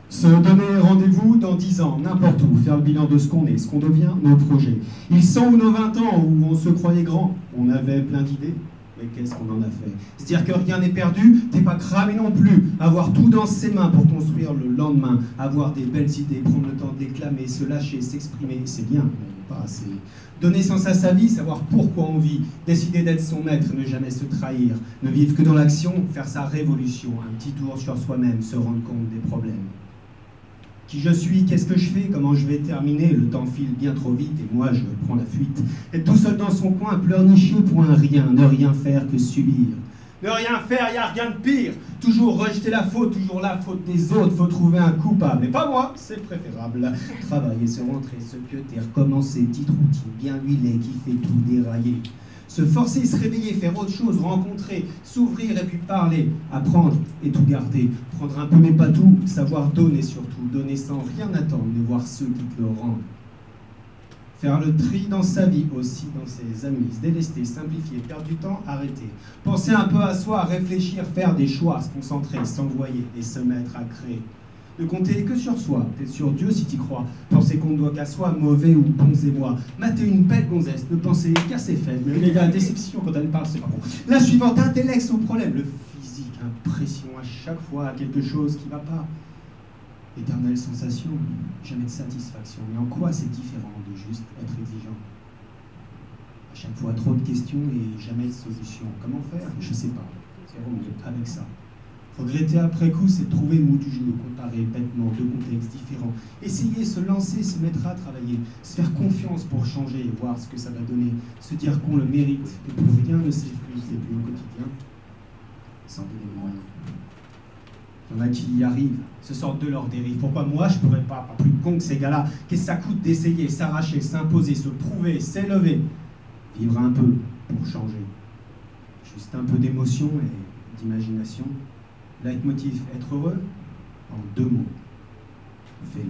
Se donner rendez-vous dans 10 ans, n'importe où, faire le bilan de ce qu'on est, ce qu'on devient, nos projets. Ils sont ou nos 20 ans où on se croyait grand, on avait plein d'idées, mais qu'est-ce qu'on en a fait? Se dire que rien n'est perdu, t'es pas cramé non plus. Avoir tout dans ses mains pour construire le lendemain, avoir des belles idées, prendre le temps de déclamer, se lâcher, s'exprimer, c'est bien, mais pas assez. Donner sens à sa vie, savoir pourquoi on vit, décider d'être son maître, ne jamais se trahir, ne vivre que dans l'action, faire sa révolution, un petit tour sur soi-même, se rendre compte des problèmes. Qui je suis, qu'est-ce que je fais, comment je vais terminer, le temps file bien trop vite et moi je prends la fuite. Être tout seul dans son coin, pleurnicher pour un rien, ne rien faire que subir. Ne rien faire, y a rien de pire. Toujours rejeter la faute, toujours la faute des autres, faut trouver un coupable. Mais pas moi, c'est préférable. Travailler, se rentrer, se pioter, recommencer, petite routine bien huilée qui fait tout dérailler. Se forcer, se réveiller, faire autre chose, rencontrer, s'ouvrir et puis parler, apprendre et tout garder, prendre un peu mais pas tout, savoir donner surtout, donner sans rien attendre, de voir ceux qui te le rendent. Faire le tri dans sa vie, aussi dans ses amis, se délester, simplifier, perdre du temps, arrêter. Penser un peu à soi, réfléchir, faire des choix, se concentrer, s'envoyer et se mettre à créer. Ne compter que sur soi, peut-être sur Dieu si t'y crois. Penser qu'on ne doit qu'à soi, mauvais ou bons émois. Mater une belle gonzesse, ne penser qu'à ses fêtes. Mais la déception quand elle parle, c'est pas bon. La suivante, intellect, son problème. Le physique, impression à chaque fois à quelque chose qui va pas. Éternelle sensation, jamais de satisfaction. Mais en quoi c'est différent de juste être exigeant? À chaque fois trop de questions et jamais de solution. Comment faire? Je sais pas. C'est bon, avec ça. Regretter après coup, c'est trouver le mot du jour, comparer bêtement deux contextes différents. Essayer, se lancer, se mettre à travailler, se faire confiance pour changer et voir ce que ça va donner. Se dire qu'on le mérite et que rien ne s'effrite et plus au quotidien, sans donner de moyens. Il y en a qui y arrivent, se sortent de leur dérive. Pourquoi moi je pourrais pas plus con que ces gars-là? Qu'est-ce que ça coûte d'essayer, s'arracher, s'imposer, se prouver, s'élever? Vivre un peu pour changer. Juste un peu d'émotion et d'imagination. Leitmotiv, être heureux, en 2 mots, fais-le.